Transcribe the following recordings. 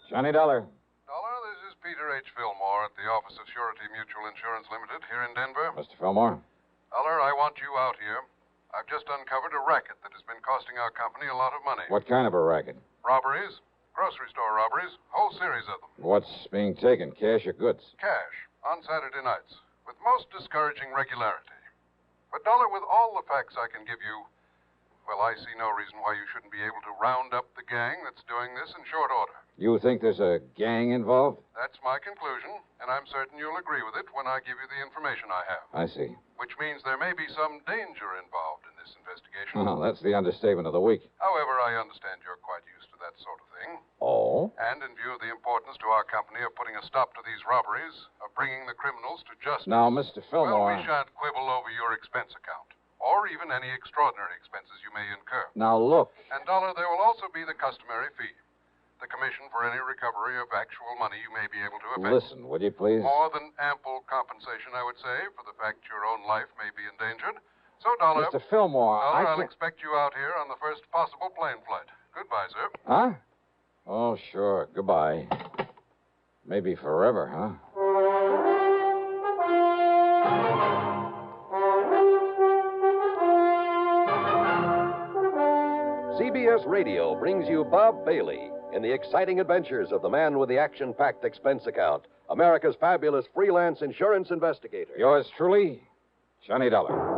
Johnny Dollar. Dollar, this is Peter H. Fillmore at the Office of Surety Mutual Insurance Limited here in Denver. Mr. Fillmore. Dollar, I want you out here. I've just uncovered a racket that has been costing our company a lot of money. What kind of a racket? Robberies. Grocery store robberies. Whole series of them. What's being taken, cash or goods? Cash. On Saturday nights. With most discouraging regularity. But, Dollar, with all the facts I can give you, well, I see no reason why you shouldn't be able to round up the gang that's doing this in short order. You think there's a gang involved? That's my conclusion, and I'm certain you'll agree with it when I give you the information I have. I see. Which means there may be some danger involved in this investigation. Oh, that's the understatement of the week. However, I understand you're quite used to that sort of thing. Oh? And in view of the importance to our company of putting a stop to these robberies, of bringing the criminals to justice... Now, Mr. Fillmore... Well, we shan't quibble over your expense account. Or even any extraordinary expenses you may incur. Now, look. And, Dollar, there will also be the customary fee. The commission for any recovery of actual money you may be able to effect. Listen, would you please? More than ample compensation, I would say, for the fact your own life may be endangered. So, Dollar... Mr. Fillmore, Dollar, I'll expect you out here on the first possible plane flight. Goodbye, sir. Huh? Oh, sure. Goodbye. Maybe forever, huh? CBS Radio brings you Bob Bailey in the exciting adventures of the man with the action-packed expense account, America's fabulous freelance insurance investigator. Yours truly, Johnny Dollar.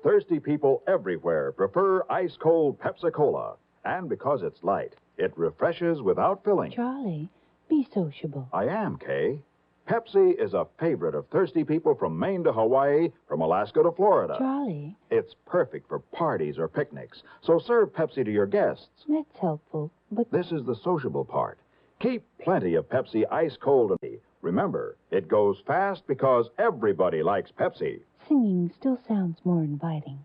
Thirsty people everywhere prefer ice-cold Pepsi-Cola. And because it's light, it refreshes without filling. Charlie, be sociable. I am, Kay. Pepsi is a favorite of thirsty people from Maine to Hawaii, from Alaska to Florida. Charlie. It's perfect for parties or picnics, so serve Pepsi to your guests. That's helpful, but... This is the sociable part. Keep plenty of Pepsi ice-cold. Remember, it goes fast because everybody likes Pepsi. Singing still sounds more inviting.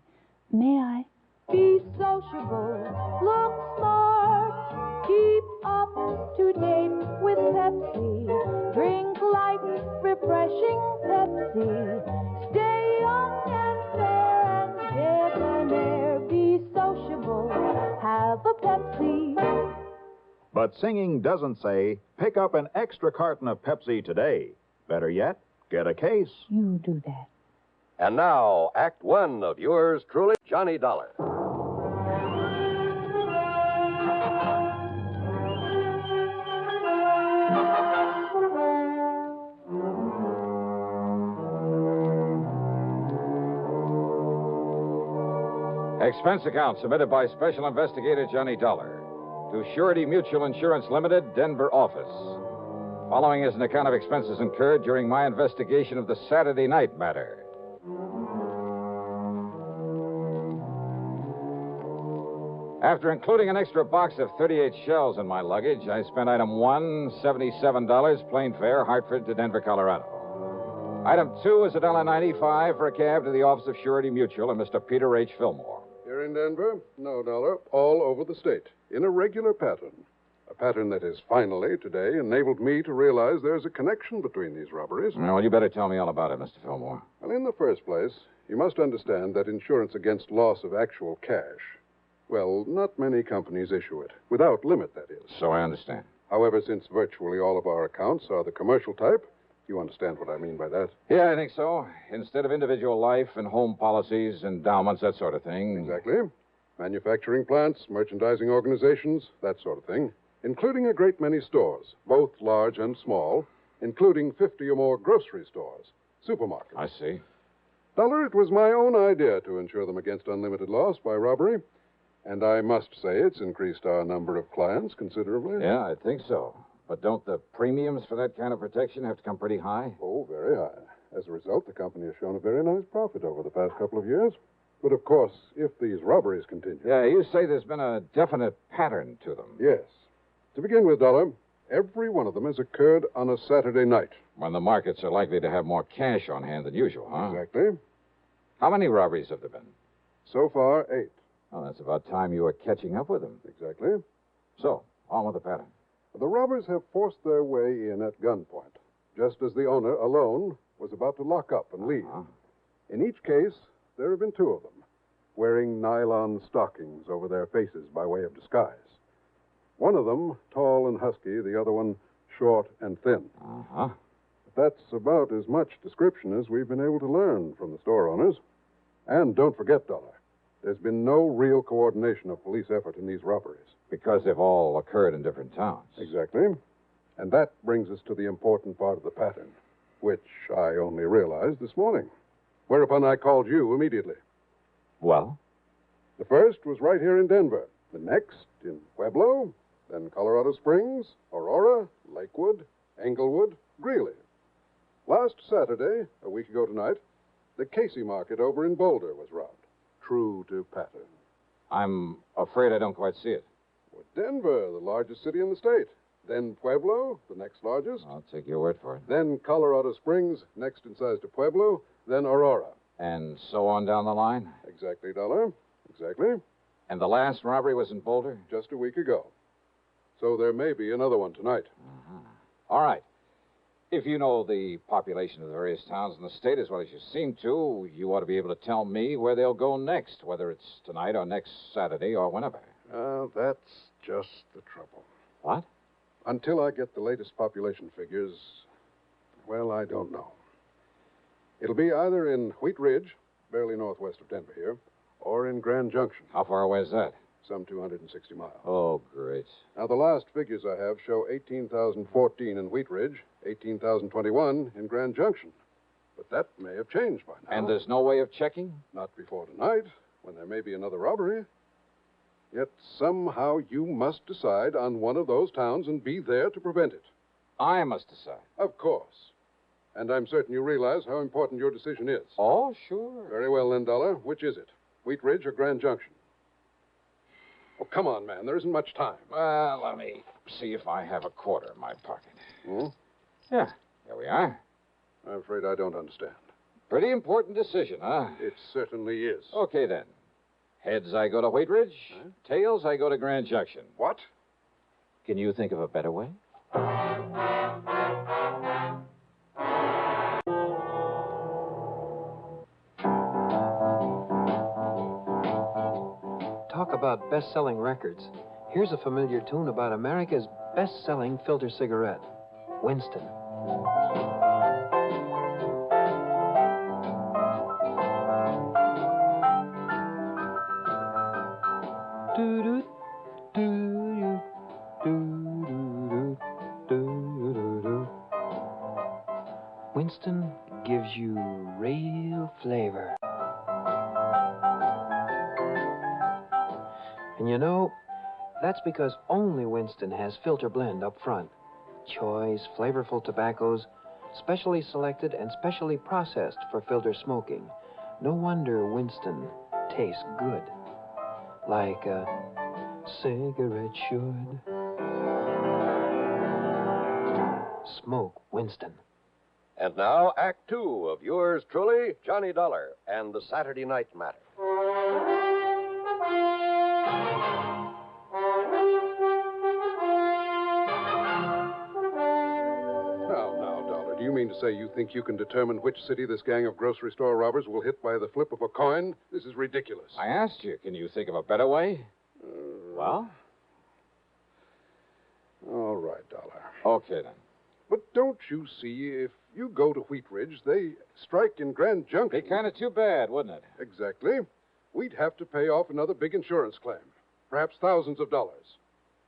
May I? Be sociable, look smart, keep up to date with Pepsi. Drink light, refreshing Pepsi. Stay young and fair and debonair. Be sociable, have a Pepsi. But singing doesn't say, pick up an extra carton of Pepsi today. Better yet, get a case. You do that. And now, Act One of yours truly, Johnny Dollar. Expense account submitted by Special Investigator Johnny Dollar to Surety Mutual Insurance Limited, Denver office. Following is an account of expenses incurred during my investigation of the Saturday night matter. After including an extra box of 38 shells in my luggage, I spent item 1, $77, plane fare, Hartford to Denver, Colorado. Item 2 is $1.95 for a cab to the office of Surety Mutual and Mr. Peter H. Fillmore. Here in Denver? No, Dollar. All over the state. In a regular pattern. A pattern that has finally, today, enabled me to realize there's a connection between these robberies. Well, you better tell me all about it, Mr. Fillmore. Well, in the first place, you must understand that insurance against loss of actual cash, well, not many companies issue it. Without limit, that is. So I understand. However, since virtually all of our accounts are the commercial type, you understand what I mean by that? Yeah, I think so. Instead of individual life and home policies, endowments, that sort of thing. Exactly. Manufacturing plants, merchandising organizations, that sort of thing. Including a great many stores, both large and small, including 50 or more grocery stores, supermarkets. I see. Dollar, it was my own idea to insure them against unlimited loss by robbery. And I must say it's increased our number of clients considerably. Yeah, I think so. But don't the premiums for that kind of protection have to come pretty high? Oh, very high. As a result, the company has shown a very nice profit over the past couple of years. But, of course, if these robberies continue... Yeah, you say there's been a definite pattern to them. Yes. To begin with, Dollar, every one of them has occurred on a Saturday night. When the markets are likely to have more cash on hand than usual, huh? Exactly. How many robberies have there been? So far, 8. Oh, that's about time you were catching up with them. Exactly. So, on with the pattern. The robbers have forced their way in at gunpoint, just as the owner, alone, was about to lock up and leave. Uh-huh. In each case, there have been 2 of them, wearing wearing nylon stockings over their faces by way of disguise. One of them, tall and husky, the other one, short and thin. Uh-huh. But that's about as much description as we've been able to learn from the store owners. And don't forget, Dollar, there's been no real coordination of police effort in these robberies. Because they've all occurred in different towns. Exactly. And that brings us to the important part of the pattern, which I only realized this morning. Whereupon I called you immediately. Well? The first was right here in Denver. The next in Pueblo, then Colorado Springs, Aurora, Lakewood, Englewood, Greeley. Last Saturday, a week ago tonight, the Casey Market over in Boulder was robbed. True to pattern. I'm afraid I don't quite see it. Well, Denver, the largest city in the state. Then Pueblo, the next largest. I'll take your word for it. Then Colorado Springs, next in size to Pueblo. Then Aurora. And so on down the line? Exactly, Dollar. Exactly. And the last robbery was in Boulder? Just a week ago. So there may be another one tonight. Uh-huh. All right. If you know the population of the various towns in the state as well as you seem to, you ought to be able to tell me where they'll go next, whether it's tonight or next Saturday or whenever. That's just the trouble. What? Until I get the latest population figures, well, I don't know. It'll be either in Wheat Ridge, barely northwest of Denver here, or in Grand Junction, How far away is that? some 260 miles. Oh, great. Now, the last figures I have show 18,014 in Wheat Ridge, 18,021 in Grand Junction. But that may have changed by now. And there's no way of checking? Not before tonight, when there may be another robbery. Yet somehow you must decide on one of those towns and be there to prevent it. I must decide. Of course. And I'm certain you realize how important your decision is. Oh, sure. Very well, then, Dollar. Which is it? Wheat Ridge or Grand Junction? Oh, come on, man. There isn't much time. Well, let me see if I have a quarter in my pocket. Hmm? Yeah, here we are. I'm afraid I don't understand. Pretty important decision, huh? It certainly is. Okay, then. Heads, I go to Wheat Ridge. Huh? Tails, I go to Grand Junction. What? Can you think of a better way? Talk about best-selling records. Here's a familiar tune about America's best-selling filter cigarette, Winston. Doo-doo, doo-doo, doo-doo, doo-doo-doo. Winston gives you real flavor. And you know, that's because only Winston has filter blend up front. Choice, flavorful tobaccos, specially selected and specially processed for filter smoking. No wonder Winston tastes good. Like a cigarette should. Smoke Winston. And now, Act Two of yours truly, Johnny Dollar and the Saturday Night Matter. Now, Dollar, do you mean to say you think you can determine which city this gang of grocery store robbers will hit by the flip of a coin? This is ridiculous. I asked you, can you think of a better way? Well? All right, Dollar. Okay, then. But don't you see, if you go to Wheat Ridge, they strike in Grand Junction. Be kind of too bad, wouldn't it? Exactly. We'd have to pay off another big insurance claim. Perhaps thousands of dollars.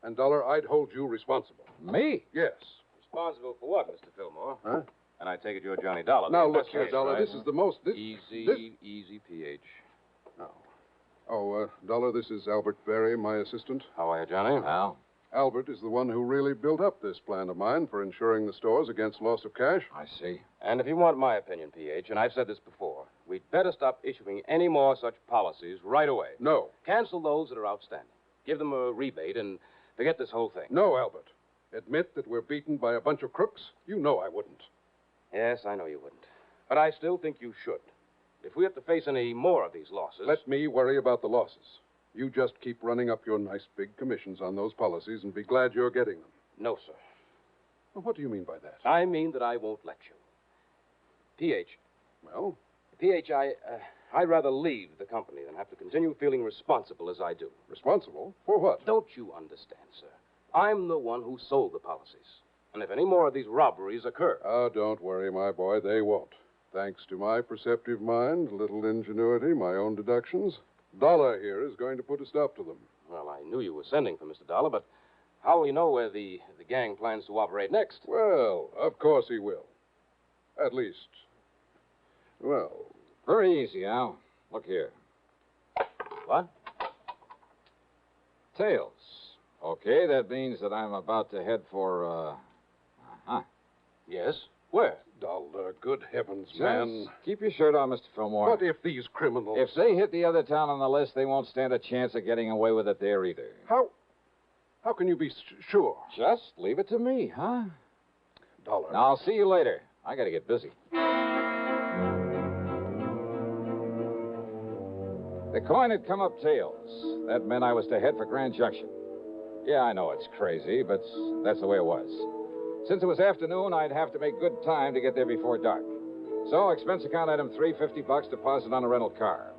And, Dollar, I'd hold you responsible. Me? Yes. Responsible for what, Mr. Fillmore? Huh? And I take it you're Johnny Dollar. Now, the look here, investigator, Dollar. right? This is the most... Easy, PH. Dollar, this is Albert Berry, my assistant. How are you, Johnny? Well, Albert is the one who really built up this plan of mine for insuring the stores against loss of cash. I see. And if you want my opinion, PH, and I've said this before, we'd better stop issuing any more such policies right away. No. Cancel those that are outstanding. Give them a rebate and forget this whole thing. No, Albert. Admit that we're beaten by a bunch of crooks? You know I wouldn't. Yes, I know you wouldn't. But I still think you should. If we have to face any more of these losses... Let me worry about the losses. You just keep running up your nice big commissions on those policies and be glad you're getting them. No, sir. Well, what do you mean by that? I mean that I won't let you. PH. Well? PH, I I'd rather leave the company than have to continue feeling responsible as I do. Responsible? For what? Don't you understand, sir? I'm the one who sold the policies. And if any more of these robberies occur... Oh, don't worry, my boy. They won't. Thanks to my perceptive mind, little ingenuity, my own deductions, Dollar here is going to put a stop to them. Well, I knew you were sending for Mr. Dollar, but how will you know where the gang plans to operate next? Well, of course he will. At least. Well... Very easy, Al. Look here. What? Tails. Okay, that means that I'm about to head for, Yes? Where? Dollar, good heavens, Just man. keep your shirt on, Mr. Fillmore. What if these criminals... If they hit the other town on the list, they won't stand a chance of getting away with it there either. How can you be sure? Just leave it to me, huh? Dollar. Now, I'll see you later. I gotta get busy. The coin had come up tails. That meant I was to head for Grand Junction. Yeah, I know it's crazy, but that's the way it was. Since it was afternoon, I'd have to make good time to get there before dark. So, expense account item 3, $50 deposit on a rental car.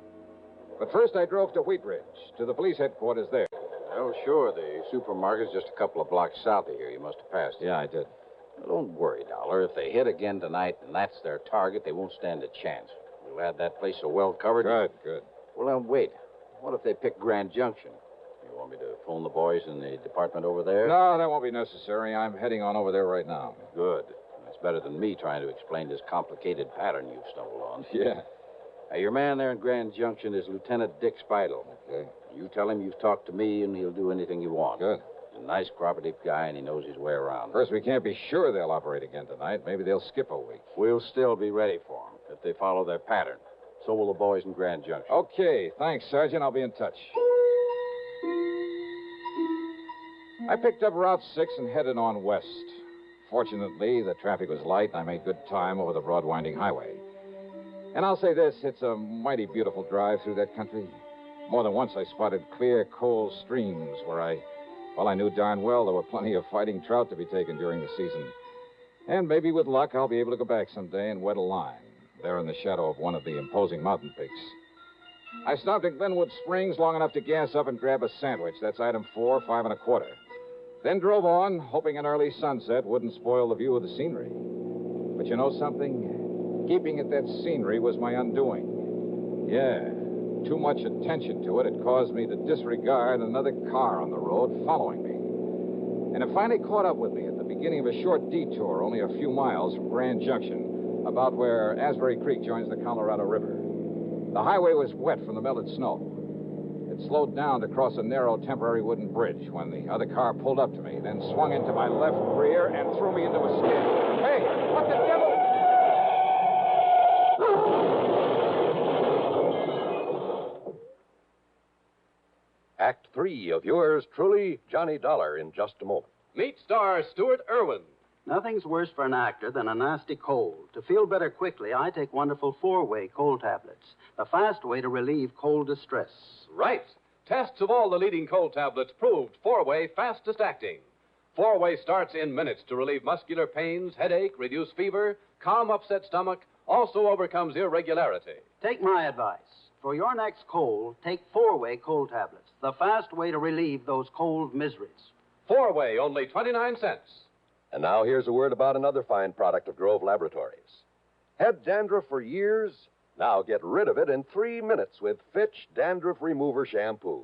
But first, I drove to Wheat Ridge, to the police headquarters there. Oh, sure. The supermarket's just a couple of blocks south of here. You must have passed it. Yeah, I did. Well, don't worry, Dollar. If they hit again tonight and that's their target, they won't stand a chance. We'll have that place so well covered. Good. Well, wait. What if they pick Grand Junction? You want me to phone the boys in the department over there? No, that won't be necessary. I'm heading on over there right now. Good. That's better than me trying to explain this complicated pattern you've stumbled on. Yeah. Now, your man there in Grand Junction is Lieutenant Dick Speidel. Okay. You tell him you've talked to me, and he'll do anything you want. Good. He's a nice, cooperative guy, and he knows his way around. First, we can't be sure they'll operate again tonight. Maybe they'll skip a week. We'll still be ready for them if they follow their pattern. So will the boys in Grand Junction. Okay. Thanks, Sergeant. I'll be in touch. I picked up Route 6 and headed on west. Fortunately, the traffic was light, and I made good time over the broad winding highway. And I'll say this, it's a mighty beautiful drive through that country. More than once I spotted clear, cold streams where I knew darn well there were plenty of fighting trout to be taken during the season. And maybe with luck, I'll be able to go back someday and wet a line, there in the shadow of one of the imposing mountain peaks. I stopped at Glenwood Springs long enough to gas up and grab a sandwich. That's item 4, 5 1/4. Then drove on, hoping an early sunset wouldn't spoil the view of the scenery. But you know something? Keeping at that scenery was my undoing. Yeah, too much attention to it had caused me to disregard another car on the road following me. And it finally caught up with me at the beginning of a short detour, only a few miles from Grand Junction, about where Asbury Creek joins the Colorado River. The highway was wet from the melted snow. It slowed down to cross a narrow temporary wooden bridge when the other car pulled up to me, then swung into my left rear and threw me into a skid. Hey, what the devil? Act 3 of yours truly, Johnny Dollar, in just a moment. Meet star Stuart Irwin. Nothing's worse for an actor than a nasty cold. To feel better quickly, I take wonderful 4-way cold tablets, the fast way to relieve cold distress. Right. Tests of all the leading cold tablets proved 4-way fastest acting. 4-way starts in minutes to relieve muscular pains, headache, reduce fever, calm upset stomach, also overcomes irregularity. Take my advice. For your next cold, take 4-way cold tablets, the fast way to relieve those cold miseries. 4-way, only 29 cents. And now here's a word about another fine product of Grove Laboratories. Had dandruff for years? Now get rid of it in 3 minutes with Fitch Dandruff Remover Shampoo.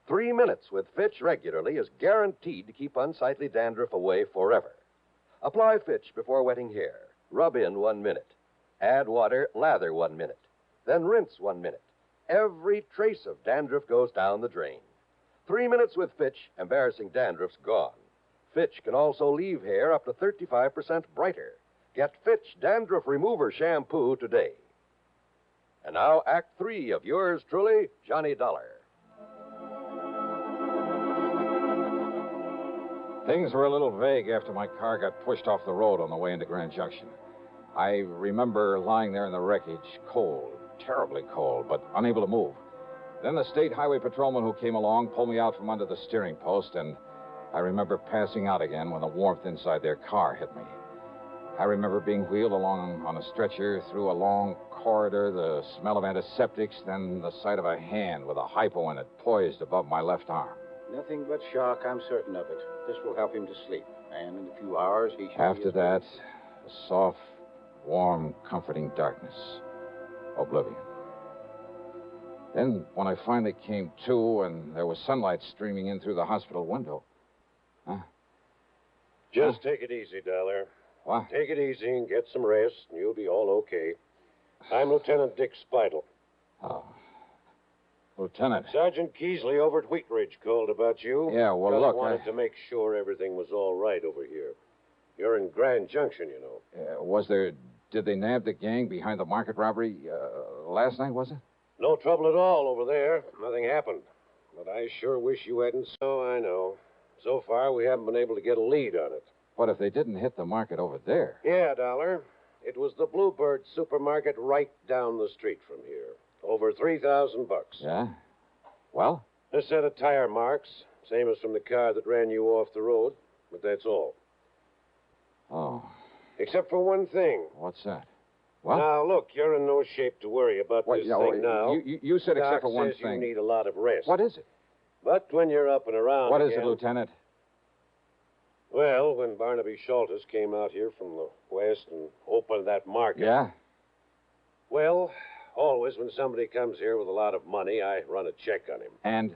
3 minutes with Fitch regularly is guaranteed to keep unsightly dandruff away forever. Apply Fitch before wetting hair. Rub in 1 minute. Add water, lather 1 minute. Then rinse 1 minute. Every trace of dandruff goes down the drain. 3 minutes with Fitch, embarrassing dandruff's gone. Fitch can also leave hair up to 35% brighter. Get Fitch Dandruff Remover Shampoo today. And now, Act 3 of yours truly, Johnny Dollar. Things were a little vague after my car got pushed off the road on the way into Grand Junction. I remember lying there in the wreckage, cold, terribly cold, but unable to move. Then the state highway patrolman who came along pulled me out from under the steering post, and I remember passing out again when the warmth inside their car hit me. I remember being wheeled along on a stretcher through a long corridor, the smell of antiseptics, then the sight of a hand with a hypo in it poised above my left arm. Nothing but shock, I'm certain of it. This will help him to sleep. And in a few hours, he should After be... that, a soft, warm, comforting darkness. Oblivion. Then, when I finally came to and there was sunlight streaming in through the hospital window... Huh? Just take it easy, Dollar. What? Take it easy and get some rest, and you'll be all okay. I'm Lieutenant Dick Spidle. Oh. Lieutenant. Sergeant Keesley over at Wheat Ridge called about you. Yeah, well, Just look, wanted to make sure everything was all right over here. You're in Grand Junction, you know. Did they nab the gang behind the market robbery last night, was it? No trouble at all over there. Nothing happened. But I sure wish you hadn't. So I know. So far, we haven't been able to get a lead on it. What if they didn't hit the market over there? Yeah, Dollar. It was the Bluebird supermarket right down the street from here. Over $3,000. Yeah? Well? A set of tire marks, same as from the car that ran you off the road, but that's all. Oh. Except for one thing. What's that? What? Now, look, you're in no shape to worry about this thing now. You said Doc except for one says thing. You need a lot of rest. What is it? But when you're up and around What is again, it, Lieutenant? Well, when Barnaby Schultes came out here from the west and opened that market... Yeah? Well, always when somebody comes here with a lot of money, I run a check on him. And?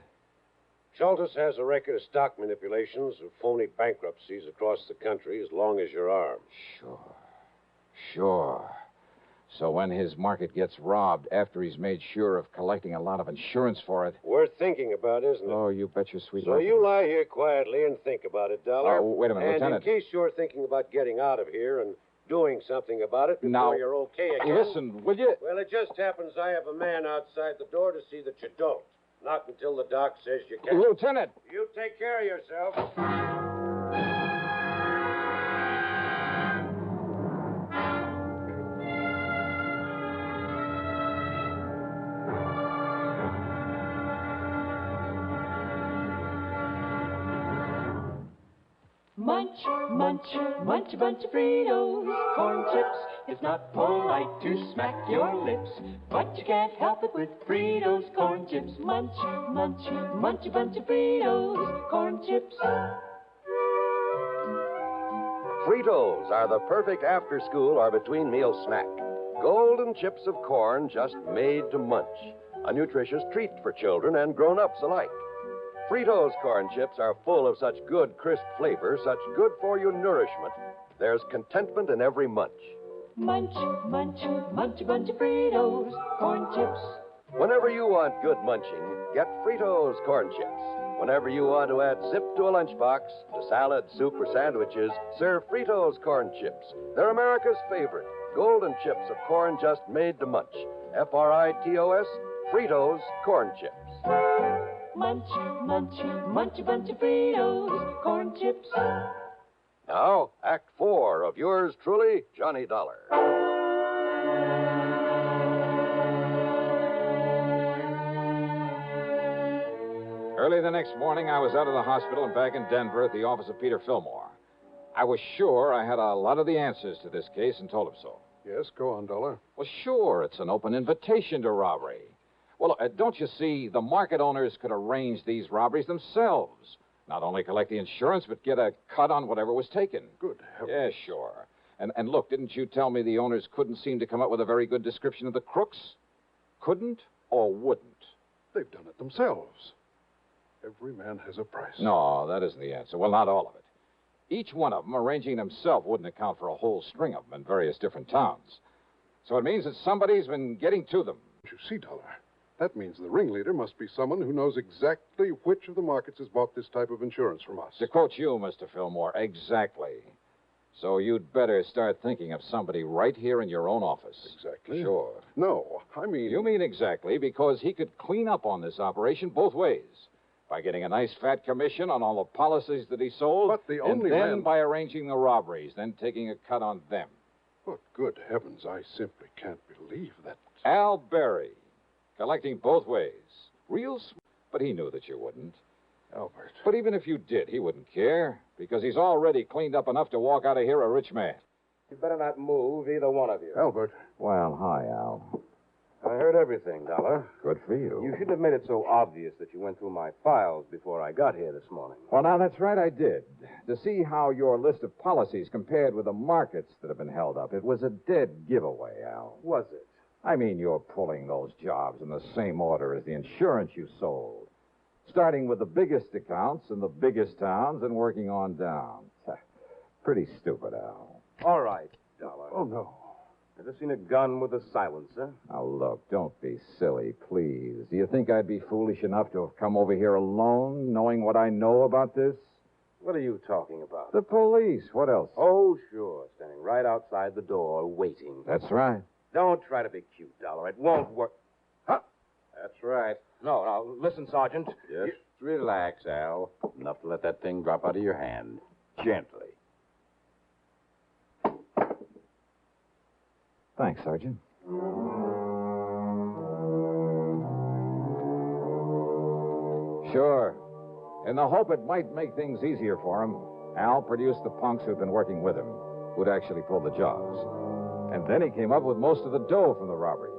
Schultes has a record of stock manipulations of phony bankruptcies across the country as long as your arm. Sure. So when his market gets robbed after he's made sure of collecting a lot of insurance for it... Worth thinking about, isn't it? Oh, you bet your sweet So life. you lie here quietly and think about it, Dollar. Oh, wait a minute, and Lieutenant. in case you're thinking about getting out of here and doing something about it before Now, you're okay again... Listen, will you? Well, it just happens I have a man outside the door to see that you don't. Not until the doc says you can. Lieutenant! You take care of yourself. Munch, munch, munch a bunch of Fritos, corn chips. It's not polite to smack your lips, but you can't help it with Fritos, corn chips. Munch, munch, munch a bunch of Fritos, corn chips. Fritos are the perfect after-school or between-meal snack. Golden chips of corn just made to munch. A nutritious treat for children and grown-ups alike. Fritos corn chips are full of such good, crisp flavor, such good-for-you nourishment. There's contentment in every munch. Munch, munch, munch a bunch of Fritos, corn chips. Whenever you want good munching, get Fritos corn chips. Whenever you want to add zip to a lunchbox, to salad, soup, or sandwiches, serve Fritos corn chips. They're America's favorite. Golden chips of corn just made to munch. Fritos, Fritos corn chips. Munch, munch, munch a bunch of Fritos, corn chips. Now, Act 4 of yours truly, Johnny Dollar. Early the next morning, I was out of the hospital and back in Denver at the office of Peter Fillmore. I was sure I had a lot of the answers to this case and told him so. Yes, go on, Dollar. Well, sure, it's an open invitation to robbery. Well, don't you see, the market owners could arrange these robberies themselves. Not only collect the insurance, but get a cut on whatever was taken. Good heavens. Yeah, sure. And look, didn't you tell me the owners couldn't seem to come up with a very good description of the crooks? Couldn't or wouldn't? They've done it themselves. Every man has a price. No, that isn't the answer. Well, not all of it. Each one of them arranging themselves wouldn't account for a whole string of them in various different towns. So it means that somebody's been getting to them. You see, Dollar, that means the ringleader must be someone who knows exactly which of the markets has bought this type of insurance from us. To quote you, Mr. Fillmore, exactly. So you'd better start thinking of somebody right here in your own office. Exactly? Sure. No, I mean... You mean exactly, because he could clean up on this operation both ways. By getting a nice fat commission on all the policies that he sold. But the only and then man... by arranging the robberies, then taking a cut on them. But good heavens, I simply can't believe that... Al Berry, collecting both ways. Real smart, but he knew that you wouldn't. Albert. But even if you did, he wouldn't care, because he's already cleaned up enough to walk out of here a rich man. You better not move, either one of you. Albert. Well, hi, Al. I heard everything, Dollar. Good for you. You shouldn't have made it so obvious that you went through my files before I got here this morning. Well, now, that's right, I did. To see how your list of policies compared with the markets that have been held up. It was a dead giveaway, Al. Was it? I mean, you're pulling those jobs in the same order as the insurance you sold. Starting with the biggest accounts in the biggest towns and working on down. Pretty stupid, Al. All right, Dollar. Oh, no. Ever seen a gun with a silencer? Now, look, don't be silly, please. Do you think I'd be foolish enough to have come over here alone, knowing what I know about this? What are you talking about? The police. What else? Oh, sure. Standing right outside the door, waiting. That's right. Don't try to be cute, Dollar. It won't work. Huh? That's right. No, listen, Sergeant. Just relax, Al. Enough to let that thing drop out of your hand. Gently. Thanks, Sergeant. Sure. In the hope it might make things easier for him, Al produced the punks who'd been working with him, who'd actually pulled the jobs. And then he came up with most of the dough from the robberies.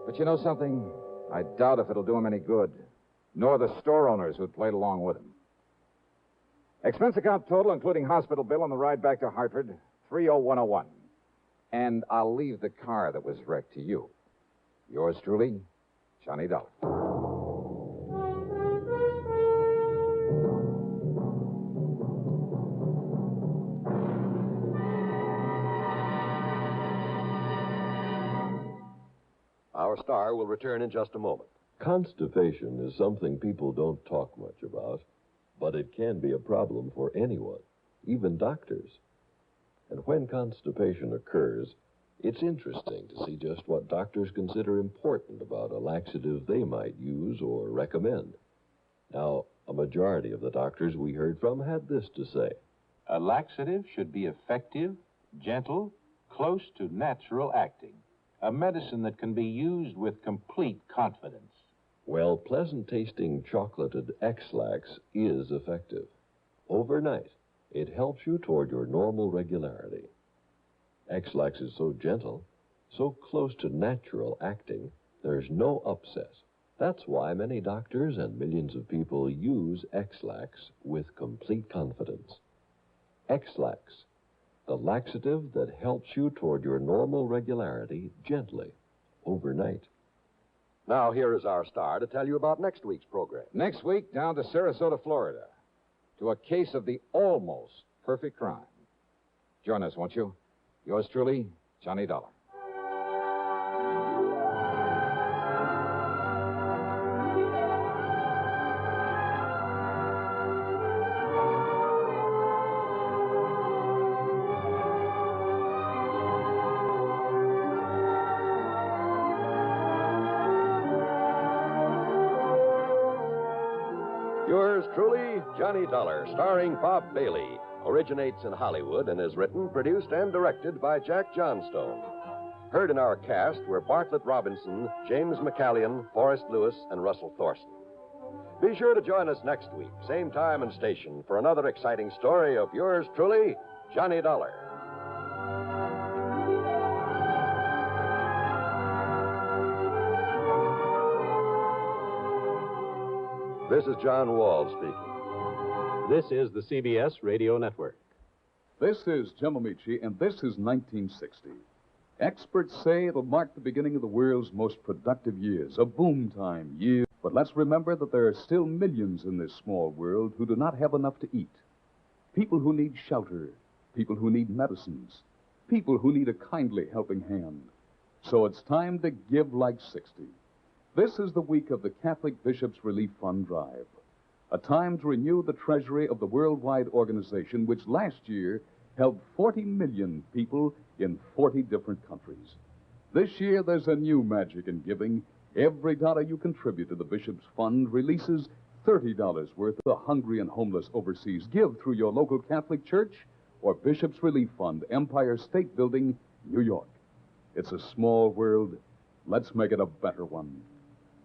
But you know something? I doubt if it'll do him any good, nor the store owners who'd played along with him. Expense account total, including hospital bill and the ride back to Hartford, $30101. And I'll leave the car that was wrecked to you. Yours truly, Johnny Dollar. Our star will return in just a moment. Constipation is something people don't talk much about, but it can be a problem for anyone, even doctors. And when constipation occurs, it's interesting to see just what doctors consider important about a laxative they might use or recommend. Now, a majority of the doctors we heard from had this to say. A laxative should be effective, gentle, close to natural acting. A medicine that can be used with complete confidence. Well, pleasant-tasting chocolated X-Lax is effective. Overnight, it helps you toward your normal regularity. X-Lax is so gentle, so close to natural acting, there's no upset. That's why many doctors and millions of people use X-Lax with complete confidence. X-Lax, the laxative that helps you toward your normal regularity gently, overnight. Now, here is our star to tell you about next week's program. Next week, down to Sarasota, Florida, to a case of the almost perfect crime. Join us, won't you? Yours truly, Johnny Dollar. Yours truly, Johnny Dollar, starring Bob Bailey, originates in Hollywood and is written, produced, and directed by Jack Johnstone. Heard in our cast were Bartlett Robinson, James McCallion, Forrest Lewis, and Russell Thorson. Be sure to join us next week, same time and station, for another exciting story of yours truly, Johnny Dollar. This is John Wall speaking. This is the CBS Radio Network. This is Jim Amici, and this is 1960. Experts say it'll mark the beginning of the world's most productive years, a boom time year. But let's remember that there are still millions in this small world who do not have enough to eat. People who need shelter, people who need medicines, people who need a kindly helping hand. So it's time to give like 60. This is the week of the Catholic Bishops' Relief Fund Drive, a time to renew the treasury of the worldwide organization which last year helped 40 million people in 40 different countries. This year, there's a new magic in giving. Every dollar you contribute to the Bishops' Fund releases $30 worth of the hungry and homeless overseas. Give through your local Catholic church or Bishops' Relief Fund, Empire State Building, New York. It's a small world. Let's make it a better one.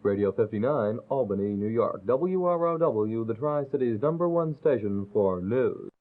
Radio 59, Albany, New York. WROW, the Tri-City's #1 station for news.